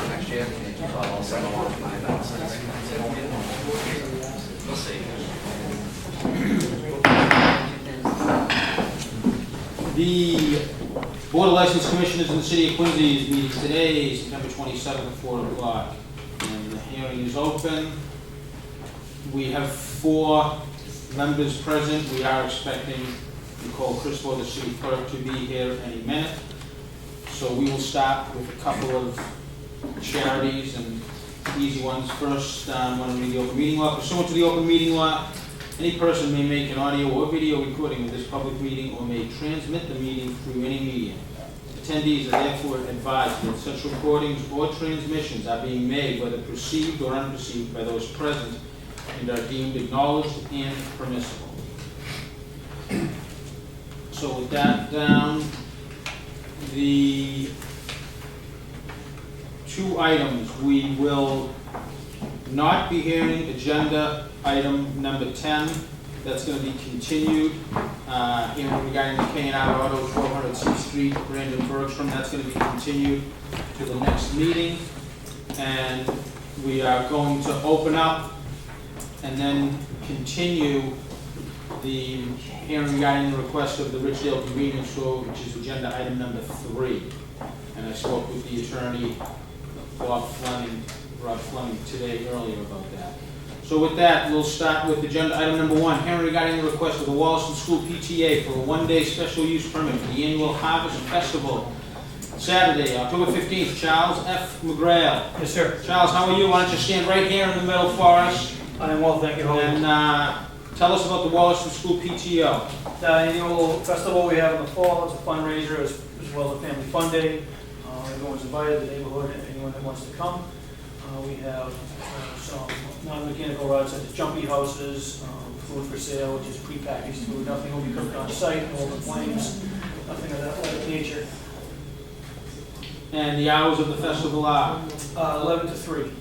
Next year, I'll send along my events. We'll see. The Board of License Commissioners in the City of Quincy is meeting today, September 27th at 4 o'clock. And the hearing is open. We have 4 members present. We are expecting Nicole Crispo, the city clerk, to be here any minute. So we will start with a couple of charities and easy ones. First, I want to read the open meeting law. Pursuant to the open meeting law, any person may make an audio or video recording of this public meeting or may transmit the meeting through any medium. Attendees are therefore advised that such recordings or transmissions are being made, whether perceived or unperceived, by those present and are deemed acknowledged and permissible. So with that down, the 2 items we will not be hearing. Agenda item number 10, that's going to be continued. Hearing regarding the K&R Auto, 1200 C Street, Brandon Bergstrom, that's going to be continued to the next meeting. And we are going to open up and then continue the hearing regarding the request of the Richdale Convenience Store, which is agenda item number 3. And I spoke with the attorney, Rob Fleming, today earlier about that. So with that, we'll start with agenda item number 1, hearing regarding the request of the Wollaston School PTA for a 1-day special use permit for the annual Harvest Festival, Saturday, October 15th. Charles F. McGrail. Yes, sir. Charles, how are you? Why don't you stand right here in the middle for us? I am well, thank you. And tell us about the Wollaston School PTO. The annual festival we have in the fall, it's a fundraiser as well as a family fun day. Everyone's invited, the neighborhood, anyone that wants to come. We have some non-mechanical rods such as jumpy houses, food for sale, which is prepackaged food. Nothing will be cooked on site, no open flames, nothing of that nature. And the hours of the festival are? 11 to 3.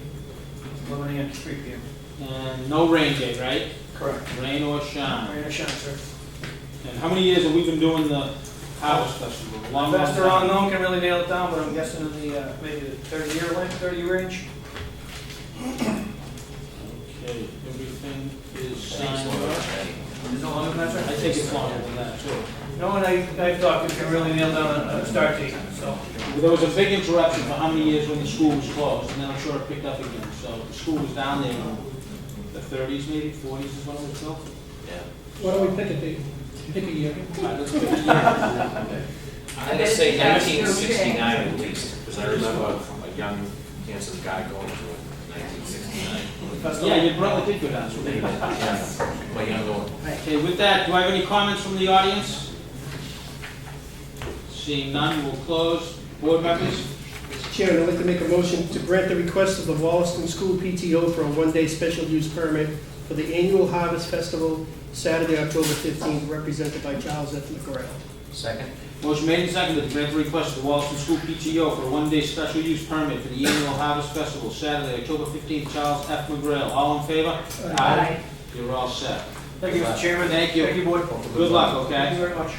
11 a.m. to 3 p.m. And no rain date, right? Correct. Rain or shine. Rain or shine, sir. And how many years have we been doing the Harvest Festival? A long Investor time. unknown can really nail it down, but I'm guessing in the maybe the 30-year range. Okay, everything is signed off. Is it longer than that, sir? I think it's longer than that, too. No one I've talked to can really nail down a start date, so. There was a big interruption for how many years when the school was closed, and then I'm sure it picked up again. So the school was down there in the 30s, maybe 40s is when it was built. Yeah. Why don't we pick a date? Pick a year. All right, let's pick a year. I'm going to say 1969 at least, because I remember a young, handsome guy going to it in 1969. Yeah, your brother did go down, so maybe. Yeah, my younger one. Okay, with that, do I have any comments from the audience? Seeing none, we'll close. Board members? Mr. Chairman, I'd like to make a motion to grant the request of the Wollaston School PTO for a 1-day special use permit for the annual Harvest Festival, Saturday, October 15th, represented by Charles F. McGrail. Second? Motion made and seconded to grant the request of the Wollaston School PTO for a 1-day special use permit for the annual Harvest Festival, Saturday, October 15th. Charles F. McGrail. All in favor? Aye. You're all set. Thank you, Mr. Chairman. Thank you. Thank you, board. Good luck, Thank okay? you very much.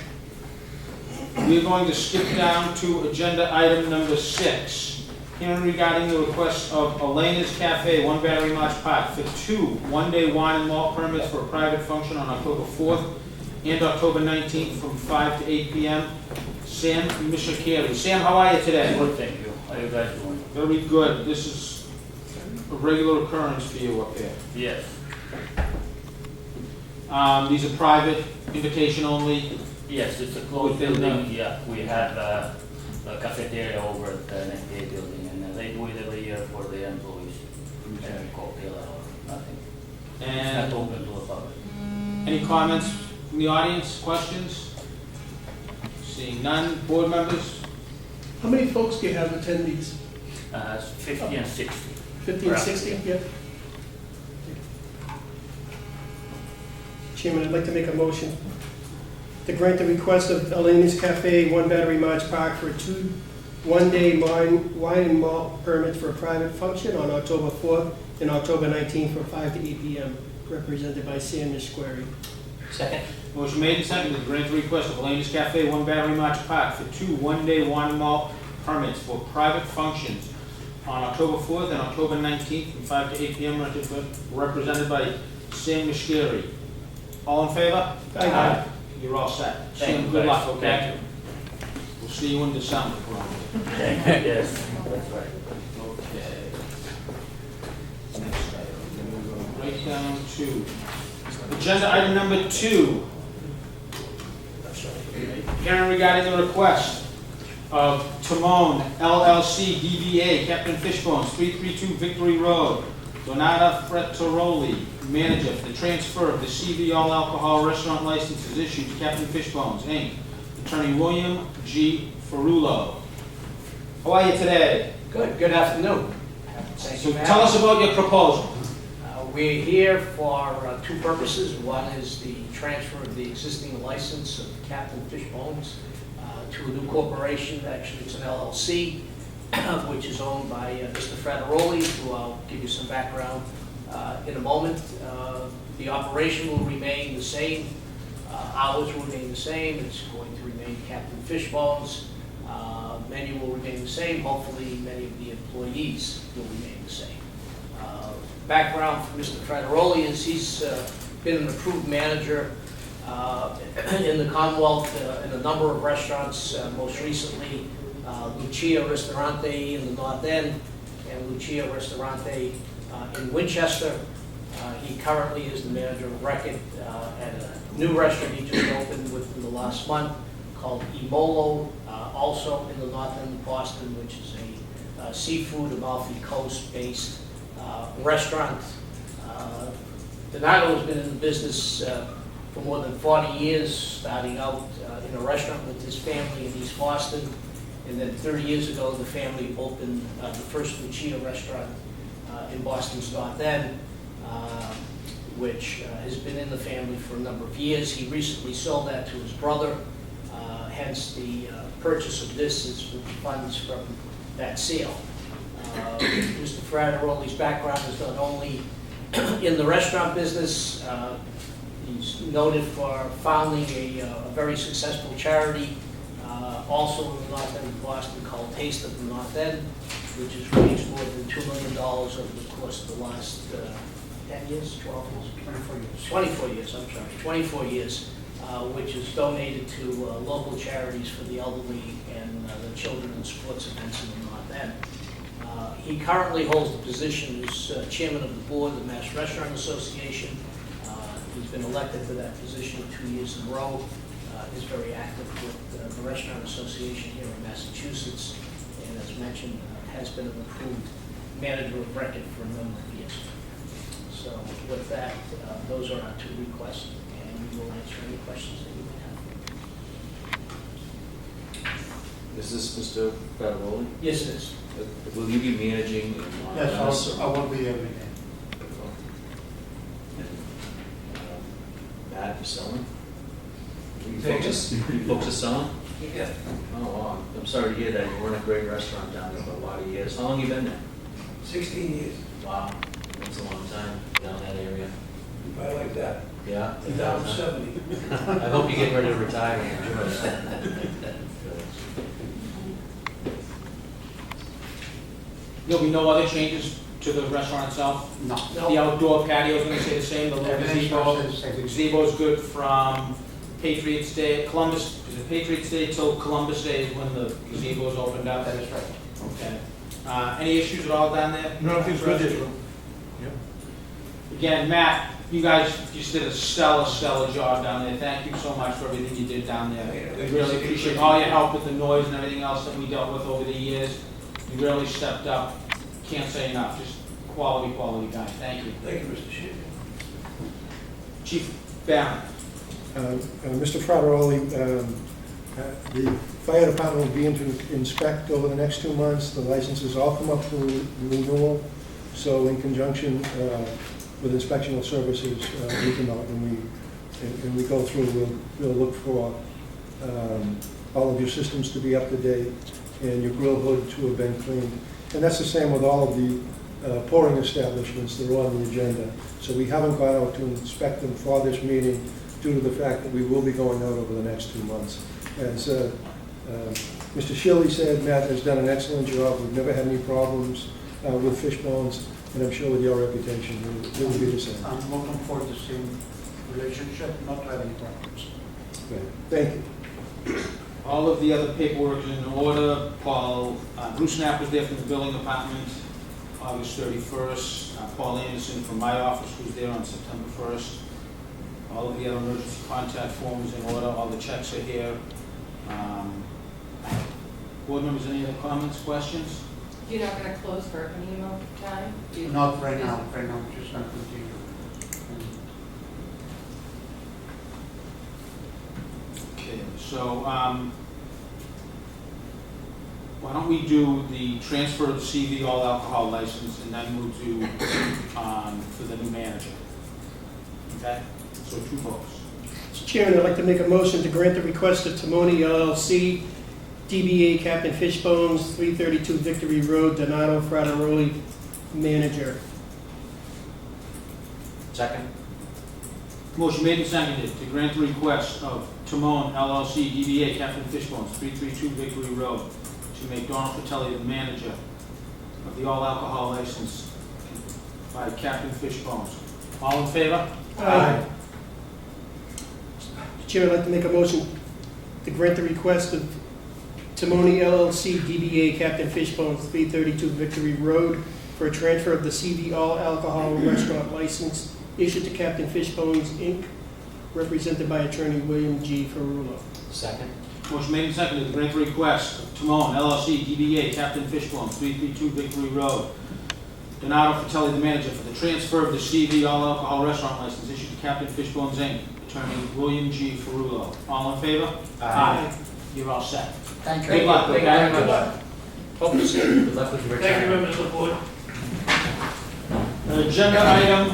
We're going to skip down to agenda item number 6. Hearing regarding the request of Elena's Cafe, 1 Battery March Park, for 2 1-day wine and malt permits for a private function on October 4th and October 19th from 5 to 8 p.m. Sam Mishakiri. Sam, how are you today? Good, thank you. How are you guys doing? Very good. This is a regular occurrence for you up here. Yes. These are private, invitation only. Yes, it's a closed Within building. Yeah, we have a cafeteria over at the NFA building, and they do it every year for the employees. And cocktail or nothing. It's And not open to the public. any comments from the audience? Questions? Seeing none. Board members? How many folks do you have attendees? It's 50 and 60. 50 and 60? Yeah. Chairman, I'd like to make a motion to grant the request of Elena's Cafe, 1 Battery March Park for 2 1-day wine and malt permits for a private function on October 4th and October 19th from 5 to 8 p.m., represented by Sam Mishakiri. Second? Motion made and seconded to grant the request of Elaine's Cafe, 1 Battery March Park for 2 one-day wine malt permits for private functions on October 4th and October 19th from 5 to 8 p.m. represented by Sam Mishkeri. All in favor? Aye. You're all set. Thank Sam, you, good guys. luck, okay? We'll see you in December, probably. Yes, that's right. Okay. Next item, then we'll go right down to agenda item number 2. Hearing regarding the request of Timon LLC DBA Captain Fishbones, 332 Victory Road. Donata Frettaroli, manager, for the transfer of the CV all alcohol restaurant license is issued to Captain Fishbones, Inc. Attorney William G. Ferrulo. How are you today? Good afternoon. Thank So you for tell us having about your proposal. me. We're here for two purposes. One is the transfer of the existing license of Captain Fishbones to a new corporation. Actually, it's an LLC, which is owned by Mr. Frattaroli, who I'll give you some background in a moment. The operation will remain the same. Hours will remain the same. It's going to remain Captain Fishbones. Menu will remain the same. Hopefully, many of the employees will remain the same. Background for Mr. Frattaroli is he's been an approved manager in the Commonwealth in a number of restaurants, most recently Lucia Ristorante in the North End and Lucia Ristorante in Winchester. He currently is the manager of record at a new restaurant he just opened within the last month called Imolo, also in the North End of Boston, which is a seafood Amalfi Coast-based restaurant. Donato has been in the business for more than 40 years, starting out in a restaurant with his family in East Boston. And then 30 years ago, the family opened the first Lucia restaurant in Boston's North End, which has been in the family for a number of years. He recently sold that to his brother, hence the purchase of this is with funds from that sale. Mr. Frattaroli's background is not only in the restaurant business, he's noted for founding a very successful charity, also in the North End of Boston called Taste of the North End, which has raised more than $2 million over the course of the last 10 years, 12 years? 24 years. 24 years, I'm sorry, 24 years, which is donated to local charities for the elderly and the children and sports events in the North End. He currently holds the position as chairman of the board of the Mass Restaurant Association. He's been elected to that position 2 years in a row. Is very active with the Restaurant Association here in Massachusetts, and as mentioned, has been an approved manager of record for a number of years. So with that, those are our two requests, and we will answer any questions that you may have. Is this Mr. Frattaroli? Yes, it is. Will you be managing? Yes, I won't be every day. Matt, you selling? You folks are selling? Yeah. Oh, wow. I'm sorry to hear that. You run a great restaurant down there for a lot of years. How long you been there? 16 years. Wow, that's a long time down that area. I like that. Yeah? Now I'm 70. I hope you get ready to retire and enjoy it. There'll be no other changes to the restaurant itself? No. The outdoor patio is gonna stay the same, the little Everything's gazebo? gonna stay the same. The gazebo's good from Patriots Day, Columbus, is it Patriots Day till Columbus Day is when the gazebo's opened up? That is right. Okay. Any issues at all down there? No, everything's good there. Again, Matt, you guys just did a stellar job down there. Thank you so much for everything you did down there. We really appreciate all your help with the noise and everything else that we dealt with over the years. You really stepped up. Can't say enough. Just quality guy. Thank you. Thank you, Mr. Chairman. Chief Barron. Mr. Frattaroli, the fire department will be in to inspect over the next 2 months. The licenses all come up for renewal, so in conjunction with inspectional services, we come out and we go through, we'll look for all of your systems to be up to date and your grill hood to have been cleaned. And that's the same with all of the pouring establishments that are on the agenda. So we haven't gone out to inspect them for this meeting, due to the fact that we will be going out over the next 2 months. As Mr. Shirley said, Matt has done an excellent job. We've never had any problems with fish bones, and I'm sure with your reputation, it will be the same. I'm looking for the same relationship, not having problems. Okay. Thank you. All of the other paperwork is in order. Paul, Bruce Knapp was there from the building department, August 31st. Paul Anderson from my office was there on September 1st. All of the other emergency contact forms in order, all the checks are here. Board members, any other comments, questions? You're not gonna close for an email time? Not right now, I'm just going to continue. Okay, so, why don't we do the transfer of the CV all alcohol license and then move to, for the new manager? Okay, so 2 votes. Mr. Chairman, I'd like to make a motion to grant the request of Timoni LLC, DBA Captain Fishbones, 332 Victory Road, Donato Frateroli, manager. Second? Motion made and seconded to grant the request of Timon LLC, DBA Captain Fishbones, 332 Victory Road, to make Donald Fratelli the manager of the all alcohol license by Captain Fishbones. All in favor? Aye. Mr. Chairman, I'd like to make a motion to grant the request of Timoni LLC, DBA Captain Fishbones, 332 Victory Road, for a transfer of the CV All Alcohol Restaurant license issued to Captain Fishbones, Inc., represented by attorney William G. Ferrulo. Second? Motion made and seconded to grant the request of Timon LLC, DBA Captain Fishbones, 332 Victory Road, Donato Fratelli, the manager, for the transfer of the CV All Alcohol Restaurant license issued to Captain Fishbones, Inc., attorney William G. Ferrulo. All in favor? Aye. You're all set. Thank you. Good luck, Thank you okay? very much. Hope to see you. Good luck with your Thank you, retirement. members of the board. Agenda item,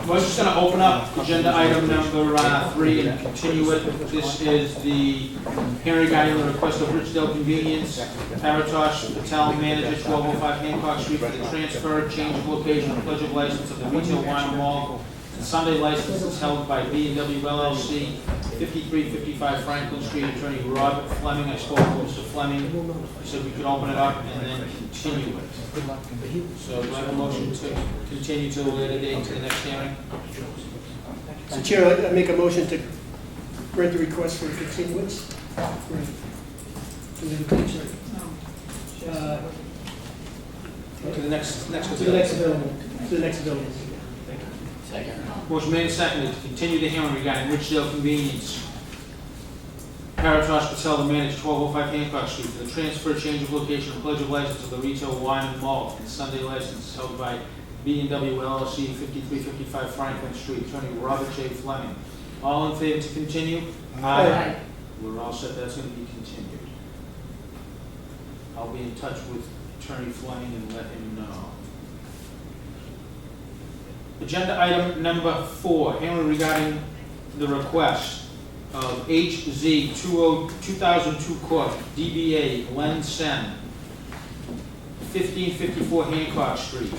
we're just going to open up agenda item number 3 and continue it. This is the hearing regarding the request of Richdale Convenience, Paratosh Patel, manager, 1205 Hancock Street, for the transfer, change of location, and pledge of license of the retail wine and malt and Sunday licenses held by B&W LLC, 5355 Franklin Street. Attorney Robert Fleming, I spoke to Mr. Fleming, he said we could open it up and then continue it. So do I have a motion to continue to a later date to the next hearing? Mr. Chair, I'd like to make a motion to grant the request for continuance. To the next To the next available. To the next available. Second. Motion made and seconded to continue the hearing regarding Richdale Convenience, Paratosh Patel, the manager, 1205 Hancock Street, for the transfer, change of location, and pledge of license of the retail wine and malt and Sunday license held by B&W LLC, 5355 Franklin Street. Attorney Robert J. Fleming. All in favor to continue? Aye. We're all set, that's going to be continued. I'll be in touch with Attorney Fleming and let him know. Agenda item number 4, hearing regarding the request of HZ 2002 Corp., DBA Len Sen, 1554 Hancock Street.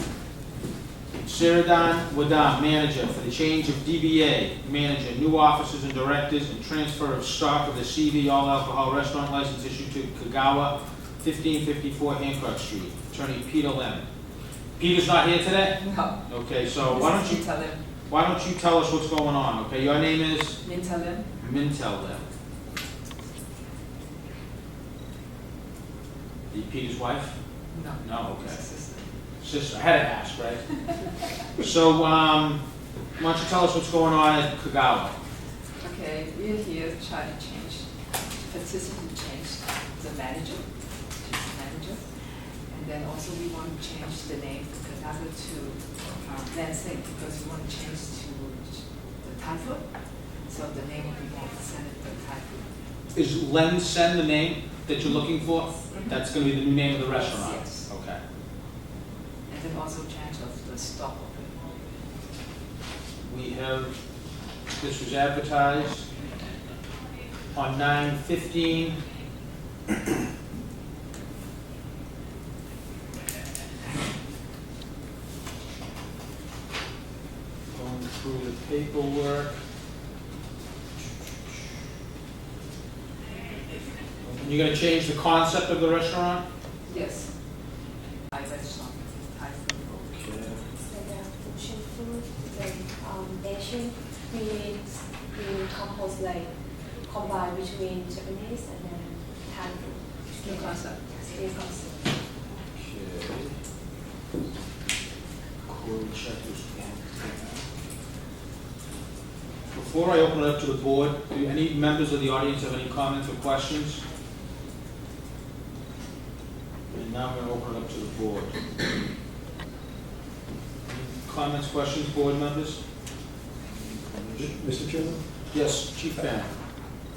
Saradan Wadam, manager, for the change of DBA manager, new officers and directors, and transfer of stock of the CV All Alcohol Restaurant license issued to Kagawa, 1554 Hancock Street. Attorney Peter Lem. Peter's not here today? No. Okay, so why don't you tell us what's going on, okay? Your name is? Mintalim. Mintel Lem. Peter's wife? No. No, okay. Sister, I had to ask, right? So, why don't you tell us what's going on at Kagawa? Okay, we're here trying to change, participant change the manager, and then also we want to change the name from Kagawa to Lansing, because we want to change to the Thai-food, so the name will be more presented to the Thai-food. Is Len Sen the name that you're looking for? That's gonna be the new name of the restaurant? Yes. Okay. And then also change of the stock of it. We have, this was advertised on 9/15. Going through the paperwork. And you're gonna change the concept of the restaurant? Yes. Thai restaurant, Thai food. Okay. Like fusion food, like Asian, we compose like combine between Japanese and then Thai food. New concept. Yes, new concept. Okay. Corey, check this one. Before I open it up to the board, do any members of the audience have any comments or questions? And now I'm going to open it up to the board. Any comments, questions, board members? Mr. Chairman, Yes, Chief Banner.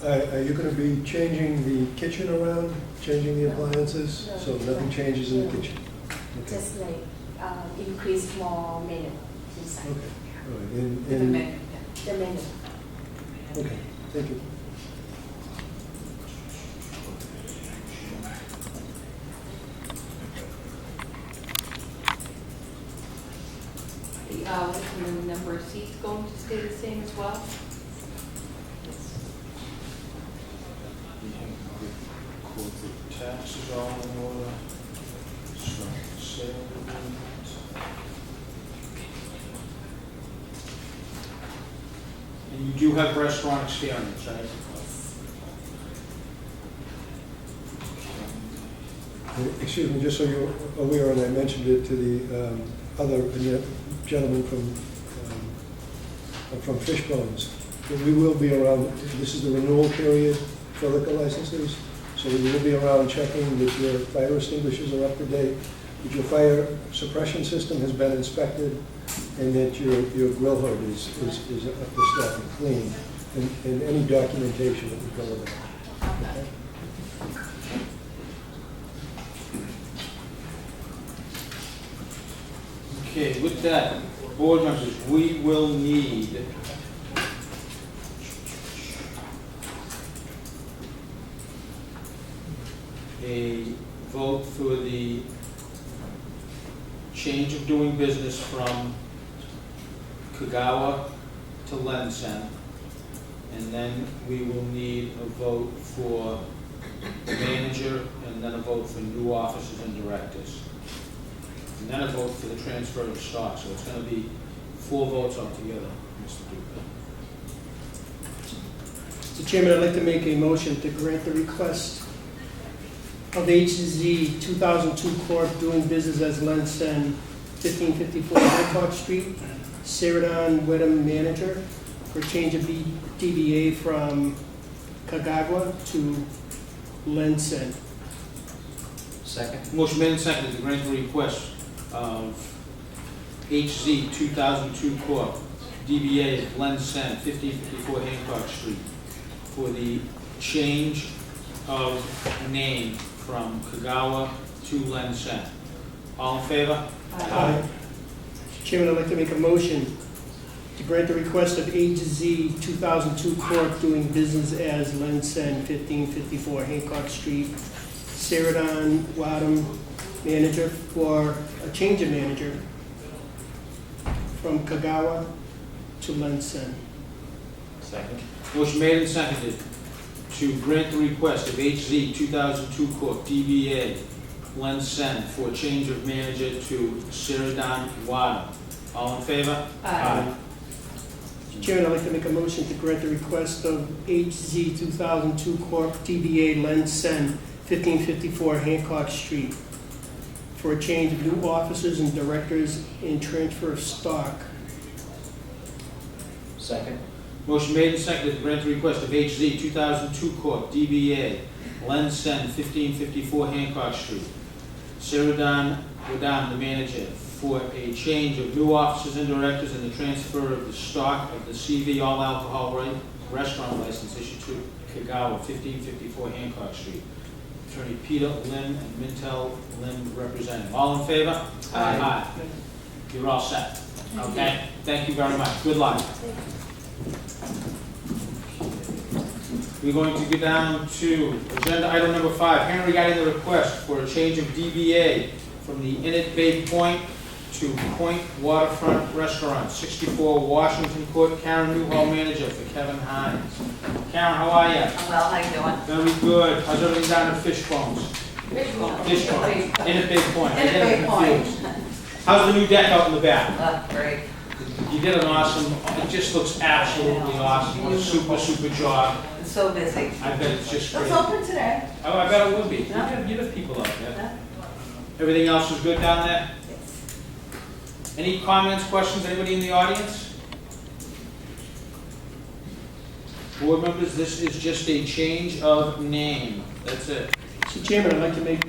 are you going to be changing the kitchen around, changing the appliances? No. So nothing changes in the No. kitchen? Okay. Just like increase more menu inside. Okay, all right, and, The and, menu, yeah. The menu. okay, thank you. The number of seats going to stay the same as well? Corporate taxes all in order. Sale agreement. And you do have restaurant experience, right? Excuse me, just so you're aware, and I mentioned it to the other gentleman from Fishbones, that we will be around, this is the renewal period for liquor licenses, so we will be around checking that your fire extinguishers are up to date, that your fire suppression system has been inspected, and that your grill hood is up to stuff and clean, and any documentation that would go with that. Okay? Okay, with that, board members, we will need a vote for the change of doing business from Kagawa to Lensen. And then we will need a vote for the manager, and then a vote for new officers and directors. And then a vote for the transfer of stock, so it's gonna be 4 votes altogether, Mr. Duca. Mr. Chairman, I'd like to make a motion to grant the request of HZ 2002 Corp. doing business as Lensen, 1554 Hancock Street, Ceradon Wedham manager, for change of DBA from Kagawa to Lensen. Second? Motion made and seconded to grant the request of HZ 2002 Corp., DBA Lensen, 1554 Hancock Street, for the change of name from Kagawa to Lensen. All in favor? Aye. Mr. Chairman, I'd like to make a motion to grant the request of HZ 2002 Corp. doing business as Lensen, 1554 Hancock Street, Ceradon Wadham manager, for a change of manager from Kagawa to Lensen. Second? Motion made and seconded to grant the request of HZ 2002 Corp., DBA Lensen, for a change of manager to Ceradon Wadham. All in favor? Aye. Mr. Chairman, I'd like to make a motion to grant the request of HZ 2002 Corp., DBA Lensen, 1554 Hancock Street, for a change of new officers and directors and transfer of stock. Second? Motion made and seconded to grant the request of HZ 2002 Corp., DBA Lensen, 1554 Hancock Street, Ceradon Wadham, the manager, for a change of new officers and directors and the transfer of the stock of the CV all alcohol restaurant license issued to Kagawa, 1554 Hancock Street. Attorney Peter Lim and Mintel Lim representing. All in favor? Aye. You're all set. Okay? Thank you very much. Good luck. We're going to get down to agenda item number 5, hearing regarding the request for a change of DBA from the Inn at Bay Point to Point Waterfront Restaurant, 64 Washington Court. Karen Newhall, manager for Kevin Hines. Karen, how are you? I'm well, how you doing? Very good. How's everything down at Fishbones? Fishbones, in at Big Point. I get it confused. How's the new deck out in the back? Great. You did an awesome, it just looks absolutely awesome. What a super job. I'm so busy. I bet it's just great. It's open today. Oh, I bet it will be. Yeah. You have people out there. Yeah. Everything else is good down there? Yes. Any comments, questions, anybody in the audience? Board members, this is just a change of name. That's it. Mr. Chairman, I'd like to make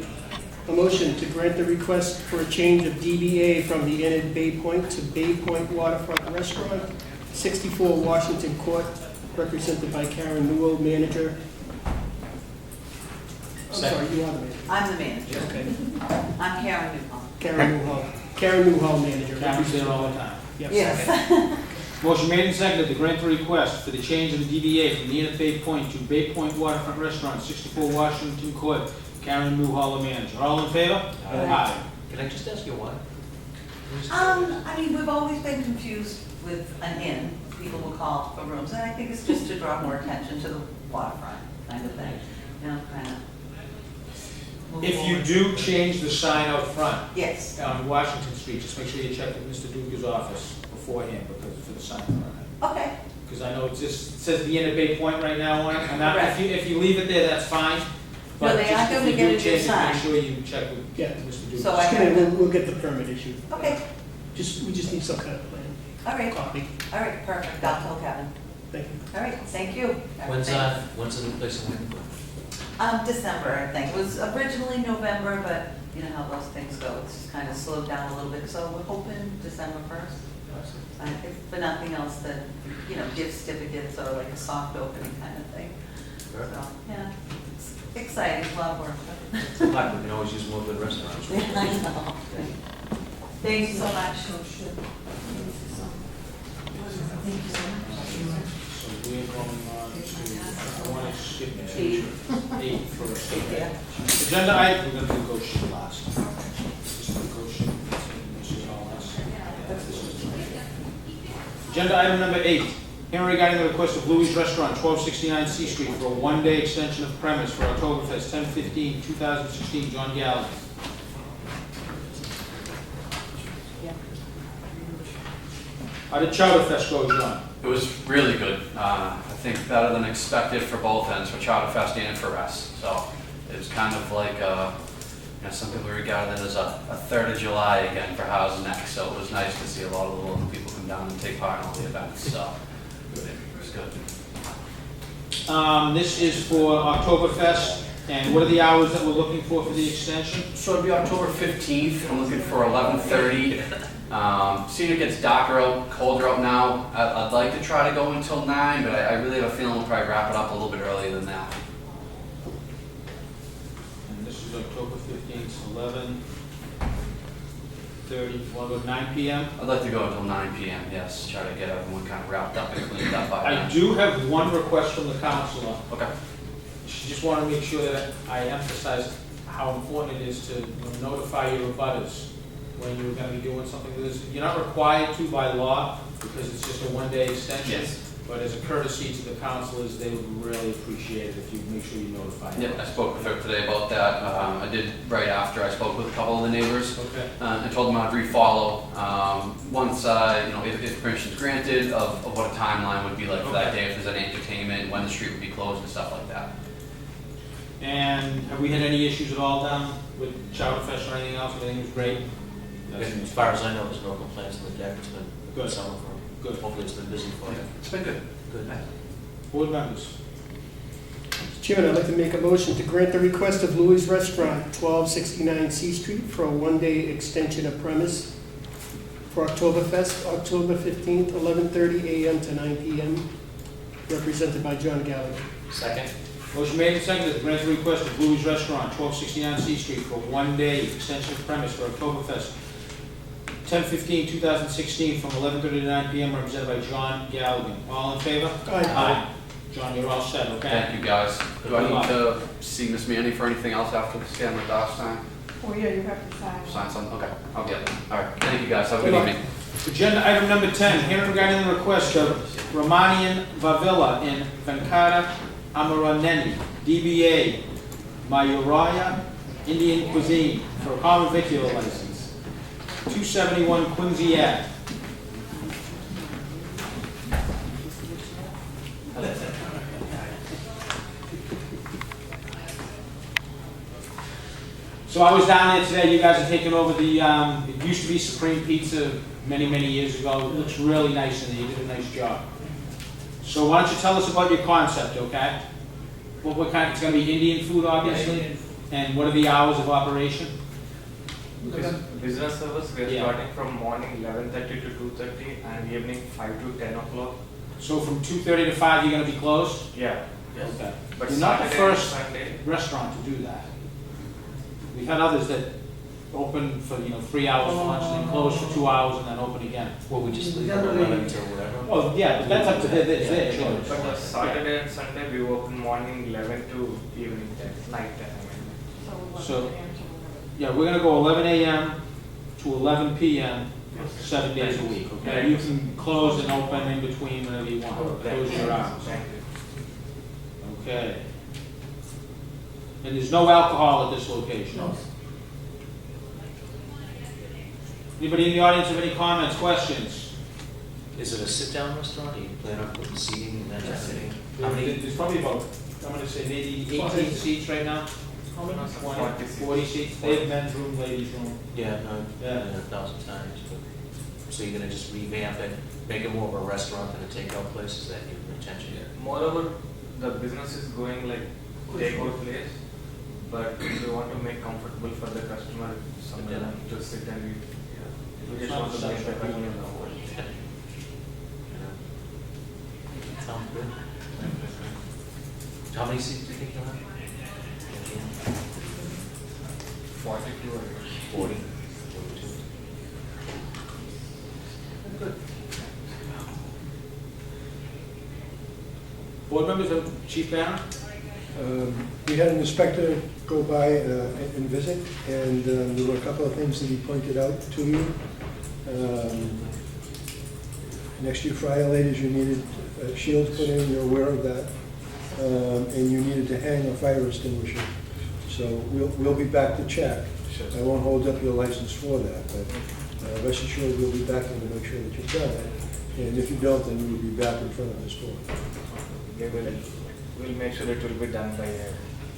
a motion to grant the request for a change of DBA from the Inn at Bay Point to Bay Point Waterfront Restaurant, 64 Washington Court, represented by Karen Newell, manager. I'm sorry, you are the manager. I'm the manager. Okay. I'm Karen Newcomb. Karen Newhall, manager. Karen's there all the time. Yes. Motion made and seconded to grant the request for the change of the DBA from the Inn at Bay Point to Bay Point Waterfront Restaurant, 64 Washington Court. Karen Newhall, the manager. All in favor? Aye. Can I just ask you why? I mean, we've always been confused with an inn. People will call for rooms, and I think it's just to draw more attention to the waterfront kind of thing. You know, kind of. If you do change the sign out front Yes, on Washington Street, just make sure you check with Mr. Duke's office beforehand because for the sign permit. okay, Because I know it says the Inn at Bay Point right now on it. And Correct. if you leave it there, that's fine. No, But they just are if gonna you get do a new change it, sign. make sure you check with Yeah. Mr. Duke. So I Just have kidding, we'll get the permit issued. okay, We just need some kind of plan, all right, copy. perfect, I'll tell Kevin. Thank you. All right, thank you. When's the new place in Wayne? December, I think. It was originally November, but you know how those things go. It's kind of slowed down a little bit, so we're hoping December 1st. If for nothing else, then, you know, gift certificates or like a soft opening kind of thing. So, yeah, it's exciting, a lot of work. Good luck, we can always use more good restaurants. I know. Thank you so much. So we're going on to, I want to skip to 8 first. Agenda item, we're going to do go sheet last. Just do go sheet. This is all us. Agenda item number 8, hearing regarding the request of Louis Restaurant, 1269 C Street, for a one-day extension of premise for Oktoberfest 10/15/2016. John Gallagher. How did Chowderfest go, John? It was really good. I think better than expected for both ends, for Chowderfest and for us. So it was kind of like, some people regard it as a 3rd of July again for House Next. So it was nice to see a lot of the local people come down and take part in all the events. So it was good. This is for Oktoberfest, and what are the hours that we're looking for the extension? So it'll be October 15th. I'm looking for 11:30. Seeing it gets darker out, colder out now. I'd like to try to go until 9, but I really have a feeling we'll probably wrap it up a little bit earlier than that. And this is October 15th, 11:30, want to go 9 p.m.? I'd like to go until 9 p.m., yes. Try to get everyone kind of wrapped up and cleaned up by then. I do have one request from the counselor. Okay. She just wanted to make sure that I emphasize how important it is to notify your abutters when you're going to be doing something. You're not required to by law because it's just a one-day extension. Yes. But as a courtesy to the counselors, they would really appreciate it if you make sure you notify them. Yeah, I spoke with her today about that. I did right after I spoke with a couple of the neighbors. Okay. And told them I'd refollow once, if permission's granted, of what a timeline would be like for that Okay. day, if there's any entertainment, when the street would be closed and stuff like that. And have we had any issues at all down with Chowderfest or anything else? Everything was great? As far as I know, there's no complaints on the deck, it's been Good. good summer for them. Good. Hopefully it's been busy for you. It's been good. Good. Board members? Mr. Chairman, I'd like to make a motion to grant the request of Louis Restaurant, 1269 C Street, for a one-day extension of premise for Oktoberfest, October 15th, 11:30 a.m. to 9 p.m., represented by John Gallagher. Second? Motion made and seconded to grant the request of Louis Restaurant, 1269 C Street, for a one-day extension of premise for Oktoberfest, 10/15/2016, from 11:30 to 9 p.m., represented by John Gallagher. All in favor? Aye. John, you're all set, okay? Thank you, guys. Do I Good luck. need to see Miss Manny for anything else after the scan like last time? Oh, yeah, you have to sign. Sign something, okay, I'll get it. All right, thank you guys, have a good Good luck. evening. Agenda item number 10, hearing regarding the request of Romanian Vavilla in Venkata Amaraneni, DBA Mayuraya Indian Cuisine for a common vicular license, 271 Quincy Ave. So I was down there today, you guys are taking over the, it used to be Supreme Pizza many, many years ago. It looks really nice in there, you did a nice job. So why don't you tell us about your concept, okay? What kind, it's gonna be Indian food, obviously? And what are the hours of operation? Business hours, we are Yeah. starting from morning 11:30 to 2:30 and evening 5 to 10 o'clock. So from 2:30 to 5, you're gonna be closed? Yeah. Okay. But You're not the Saturday and first Sunday, restaurant to do that. We've had others that open for, 3 hours for lunch, and then close for 2 hours, and then open again. Well, we just leave it 11 till whatever. Well, yeah, but that's up to their choice. but Saturday and Sunday we open morning 11 to evening 10, night 10. So- Yeah, we're gonna go 11 a.m. to 11 p.m., 7 days a week, okay? You can close and open in between whenever you want, close your hours. Thank you. Okay. And there's no alcohol at this location? No. Anybody in the audience have any comments, questions? Is it a sit-down restaurant, or you plan on putting seating and then sitting? How many? There's probably about, I'm gonna say maybe 18 seats right now? How many? 20, 40 seats, they have men's room, ladies' room. Yeah, no, Yeah. 1,000 times, but, so you're gonna just revamp it, make it more of a restaurant than a takeout place, is that your intention? Moreover, the business is going like takeout place, but we want to make comfortable for the customer, someone to sit and eat. We just want to make the customer comfortable. Sounds good. How many seats do you think you'll have? 42 or 40? 42. Board members, Chief Banner? We had an inspector go by and visit, and there were a couple of things that he pointed out to you. Next to your fire ladies, you needed shields put in, you're aware of that. And you needed to hang a fire extinguisher. So we'll be back to check. I won't hold up your license for that, but rest assured we'll be back in to make sure that you've done it. And if you don't, then you'll be back in front of this board. We'll make sure it will be done by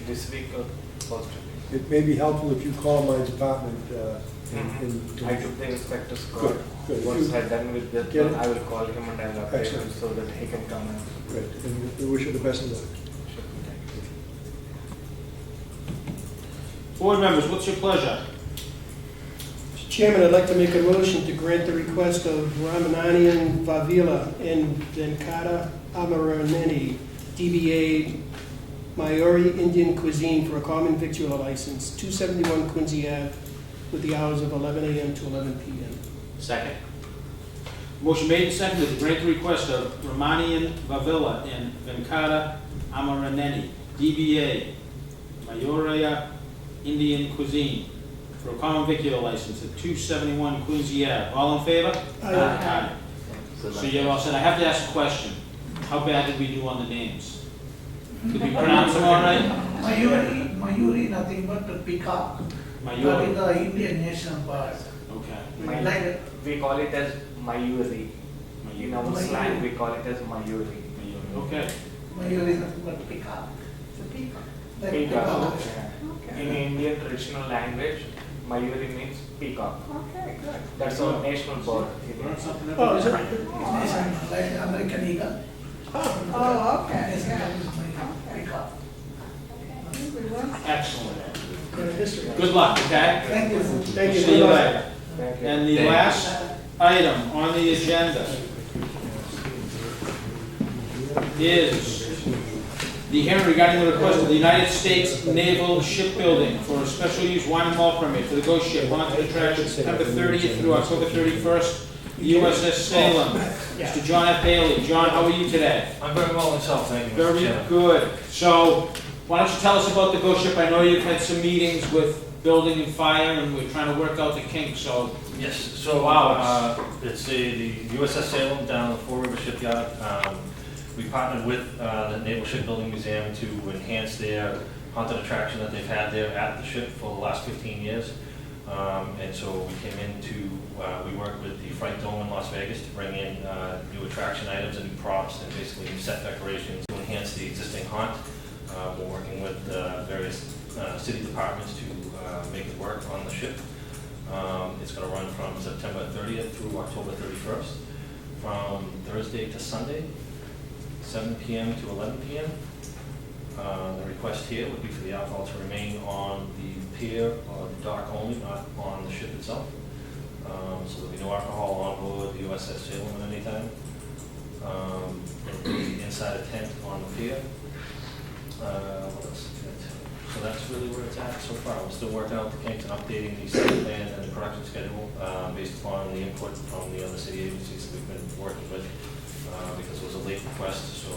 this week or first week. It may be helpful if you call my department. I took the inspector's call. Good, good. Once I'm done with this, Get it? I will call him and I'll update him Excellent. so that he can come and. Great, and we wish you the best of luck. Board members, what's your pleasure? Mr. Chairman, I'd like to make a motion to grant the request of Ramananian Vavila in Venkata Amaraneni, DBA Mayuri Indian Cuisine for a common victular license, 271 Quincy Ave, with the hours of 11 a.m. to 11 p.m. Second. Motion made and seconded to grant the request of Romanian Vavilla in Venkata Amaraneni, DBA Mayuraya Indian Cuisine for a common vicular license at 271 Quincy Ave. All in favor? Aye. So you're all set. I have to ask a question. How bad did we do on the names? Did we pronounce them all right? Mayuri, nothing but the peacock. That is Mayuri. the Indian national bird. Okay. Like We call it as Mayuri. In our Mayuri. slang, we call it as Mayuri. Mayuri. Okay. Mayuri is nothing but peacock. Like Peacock. peacock. In Indian traditional language, Mayuri means peacock. Okay, good. That's our national bird. Learn something every Oh, is day. it? National, like American eagle. Oh, okay, National yeah. is my peacock. I think we went. Excellent. History. Good luck, okay? Thank you. Thank you. See you later. Thank you. And the last item on the agenda is the hearing regarding the request of the United States Naval Shipbuilding for a special use wine and malt permit for the Ghost Ship on contract September 30th through October 31st, USS Salem. Mr. John F. Bailey. John, how are you today? I'm very well myself, thank you. Very good. So, why don't you tell us about the Ghost Ship? I know you've had some meetings with building and fire, and we're trying to work out the kinks, so. Yes, so, Wow. it's the USS Salem down at Fall River Shipyard. We partnered with, the Naval Shipbuilding Museum to enhance their haunted attraction that they've had there at the ship for the last 15 years. And so we came in to, we worked with the Fright Dome in Las Vegas to bring in, new attraction items and new props and basically new set decorations to enhance the existing haunt. We're working with, various, city departments to, make it work on the ship. It's gonna run from September 30th through October 31st, from Thursday to Sunday, 7 p.m. to 11 p.m. The request here would be for the alcohol to remain on the pier or the dock only, not on the ship itself. So there'll be no alcohol on board the USS Salem at any time. It'll be inside a tent on the pier. What else? So that's really where it's at so far. We're still working out the kinks and updating the site plan and the production schedule based upon the input from the other city agencies that we've been working with because it was a late request, so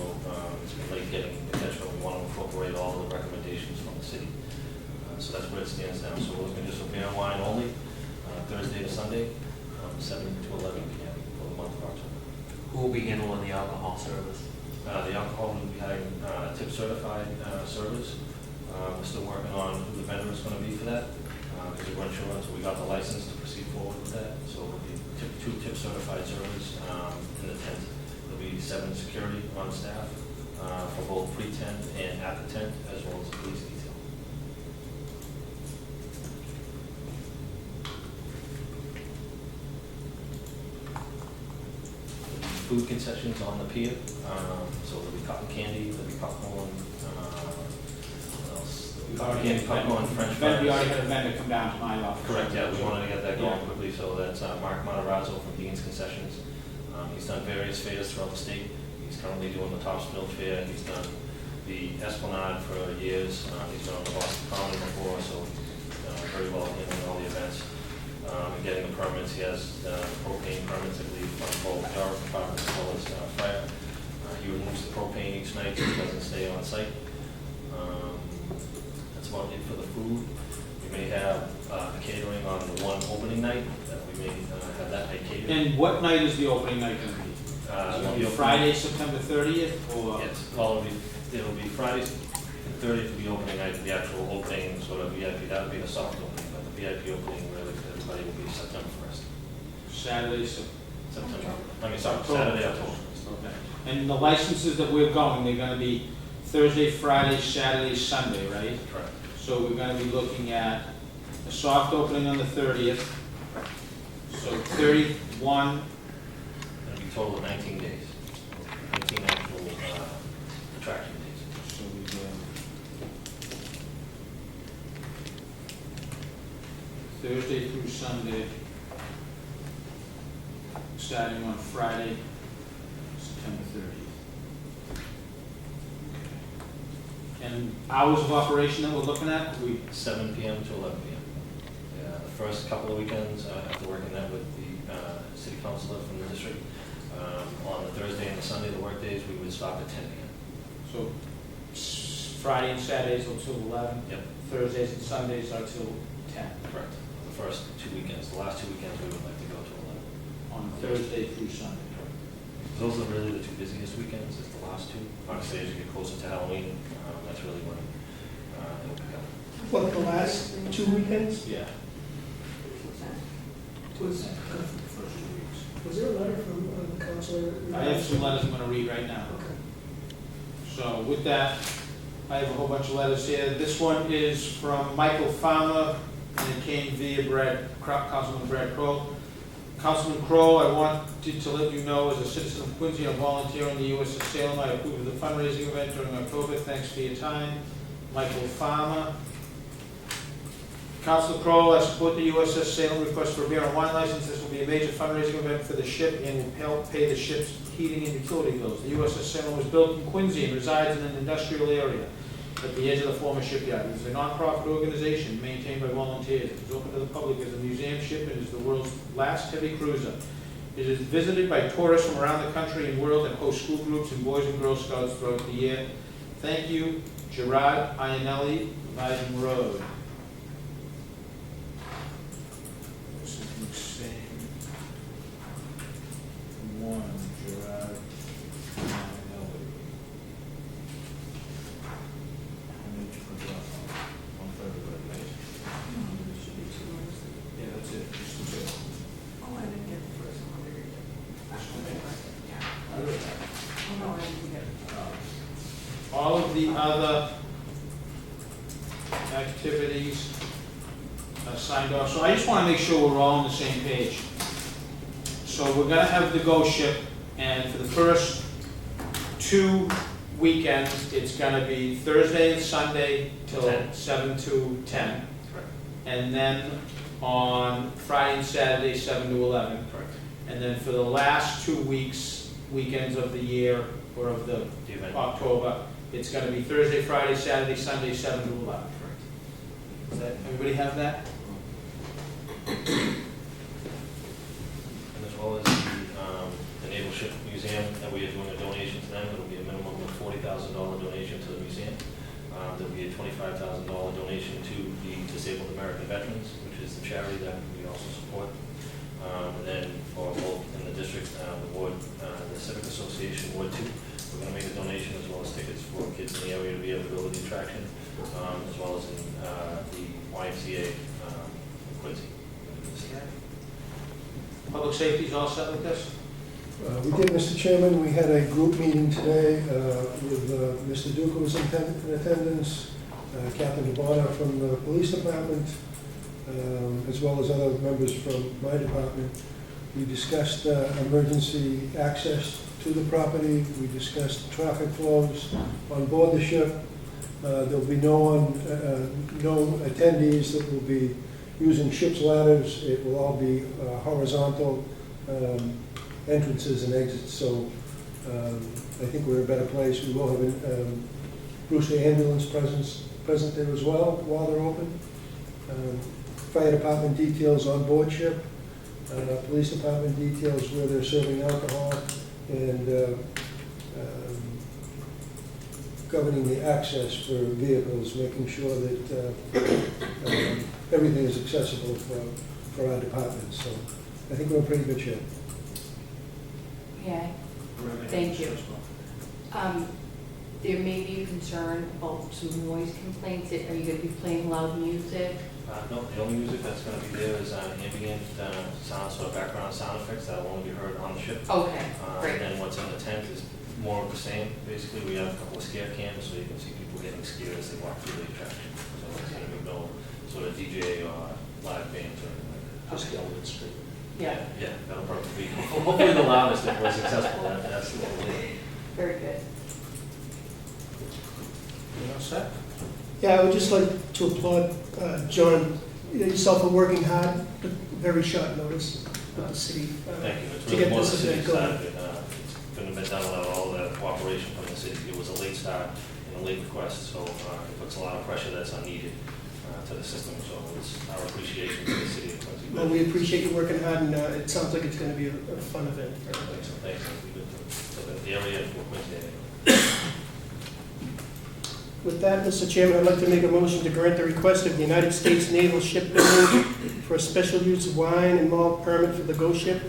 it's been late getting attention. We want to incorporate all of the recommendations from the city. So that's where it stands now. So we're looking just for beer and wine only, Thursday to Sunday, 7 to 11 p.m. for the month of October. Who will be handling the alcohol service? The alcohol will be having tip certified servers. We're still working on who the vendor is going to be for that, because we weren't sure until we got the license to proceed forward with that. So it'll be two tip certified servers in the tent. There'll be 7 security on staff for both pre-tent and at the tent, as well as the police detail. Food concessions on the pier, so there'll be cotton candy, there'll be popcorn, what else? Popcorn, French fries. We already had a vendor come down to my office. Correct, yeah, we wanted to get that going quickly, so that's Mark Matarazzo from Dean's Concessions. He's done various fairs throughout the state. He's currently doing the Topsfield Fair. He's done the Esplanade for years. He's been on the Boston Common before, so he's very well handling all the events. And getting the permits, he has propane permits, I believe, from both our departments as well as fire. He removes the propane each night so it doesn't stay on site. That's about it for the food. We may have catering on the one opening night, that we may have that night catered. And what night is the opening night going to be? It'll be Friday, September 30th, or? Yes, well, it'll be Friday, the 30th will be opening night, the actual opening, sort of VIP, that would be the soft opening, but the VIP opening really for everybody will be September 1st. Saturday, September, October. Saturday, October. Okay. And the licenses that we're going, they're going to be Thursday, Friday, Saturday, Sunday, right? Correct. So we're going to be looking at a soft opening on the 30th. So 31. It'll be a total of 19 days, 19 actual attraction days. So we do Thursday through Sunday, starting on Friday, September 30th. And hours of operation that we're looking at? 7 p.m. to 11 p.m. Yeah, the first couple of weekends, after working that with the city councilor from the district, on the Thursday and the Sunday, the work days, we would stop at 10 p.m. So Friday and Saturdays until 11? Yep. Thursdays and Sundays are till 10? Correct. The first 2 weekends, the last 2 weekends, we would like to go to 11. On Thursday through Sunday? Those are really the 2 busiest weekends, is the last 2. Honestly, as you get closer to Halloween, that's really when it'll pick up. What, the last 2 weekends? Yeah. Was Was there a letter from the counselor? I have some letters I'm going to read right now. Okay. So with that, I have a whole bunch of letters here. This one is from Michael Farmer, and it came via Councilman Brad Kroll. Councilman Kroll, I wanted to let you know, as a citizen of Quincy, I'm volunteering the USS Salem. I approved of the fundraising event during October. Thanks for your time. Michael Farmer. Councilor Kroll, I support the USS Salem request for a beer and wine license. This will be a major fundraising event for the ship and will help pay the ship's heating and utility bills. The USS Salem was built in Quincy and resides in an industrial area at the edge of the former shipyard. It is a non-profit organization maintained by volunteers. It is open to the public as a museum ship and is the world's last heavy cruiser. It is visited by tourists from around the country and world and hosts school groups and Boys and Girl Scouts throughout the year. Thank you, Gerard Iannelli, Leiden Road. all of the other activities are signed off. So I just want to make sure we're all on the same page. So we're gonna have the Go Ship, and for the first 2 weekends, it's gonna be Thursday and Sunday till 10. 7 to 10. Correct. And then on Friday and Saturday, 7 to 11. Correct. And then for the last 2 weekends of the year, or of the The event. October, it's gonna be Thursday, Friday, Saturday, Sunday, 7 to 11. Correct. Does that, everybody have that? And as well as the Naval Ship Museum, that we are doing a donation to them. It'll be a minimum of $40,000 donation to the museum. There'll be a $25,000 donation to the Disabled American Veterans, which is the charity that we also support. And then for both in the district, the Ward, the Civic Association Ward 2, we're going to make a donation as well as tickets for kids in the area to be able to go to the attraction, as well as in the YMCA Quincy. Public safety's all set with this? We did, Mr. Chairman, we had a group meeting today with Mr. Duke, who was in attendance, Captain DeBona from the police department, as well as other members from my department. We discussed emergency access to the property. We discussed traffic flows on board the ship. There'll be no attendees that will be using ship's ladders. It will all be horizontal entrances and exits, so I think we're in a better place. We will have Brewster ambulance present there as well while they're open. Fire department details on board ship, police department details where they're serving alcohol, and governing the access for vehicles, making sure that everything is accessible for our department. So I think we're in pretty good shape. Yeah, thank you. There may be a concern about some noise complaints. Are you going to be playing loud music? No, the only music that's going to be there is ambient sounds, or background sound effects that will only be heard on the ship. Okay, great. And then what's in the tent is more of the same. Basically, we have a couple of scare cams so you can see people getting scared as they walk through the attraction. So there's going to be no sort of DJ or live bands or anything like that. Just the old street. Yeah, Yeah, that'll probably be hopefully the loudest if we're successful. That's the goal. very good. You all set? Yeah, I would just like to applaud John, yourself for working hard, but very short notice with the city. Thank you. It's To really get more this the city event going. side of it. It couldn't have been done without all the cooperation from the city. It was a late start and a late request, so it puts a lot of pressure that's unneeded to the system. So it's our appreciation to the city of Quincy. Well, we appreciate you working hard, and it sounds like it's going to be a fun event for everybody. So thanks. It'll be good for the area and for Quincy area. With that, Mr. Chairman, I'd like to make a motion to grant the request of the United States Naval Shipbuilding for a special use wine and malt permit for the Go Ship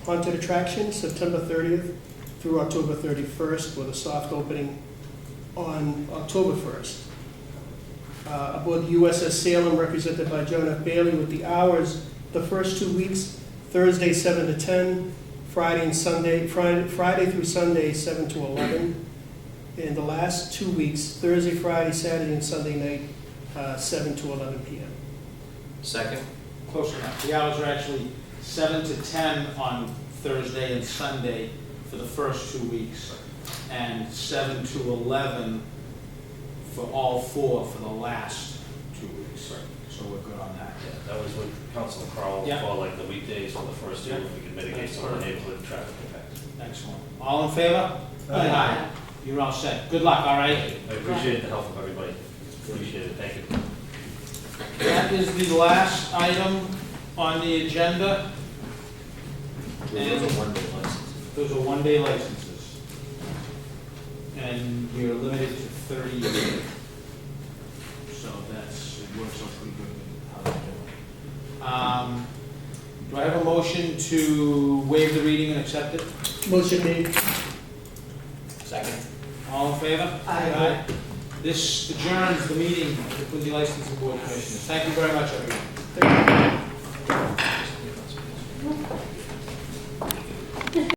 haunted attraction, September 30th through October 31st, with a soft opening on October 1st. Aboard the USS Salem, represented by John F. Bailey, with the hours, the first 2 weeks, Thursday 7 to 10, Friday through Sunday 7 to 11, and the last 2 weeks, Thursday, Friday, Saturday, and Sunday night, 7 to 11 p.m. Second? Close enough. The hours are actually 7 to 10 on Thursday and Sunday for the first 2 weeks, and 7 to 11 for all four for the last 2 weeks. So we're good on that. Yeah, that was with Council Crowell Yeah. for like the weekdays for the first two, Yeah. if we could mitigate some of the neighborhood traffic impacts. Excellent. All in favor? Aye. You're all set. Good luck, all right? I appreciate the help of everybody. Appreciate it. Thank you. That is the last item on the agenda. Those are one-day licenses. Those are one-day licenses. And you're limited to 30 days. So it works out pretty good with how they're doing. Do I have a motion to waive the reading and accept it? Motion made. Second? All in favor? Aye. This adjourns the meeting of the Quincy Licensing Board of Commissioners. Thank you very much, everyone.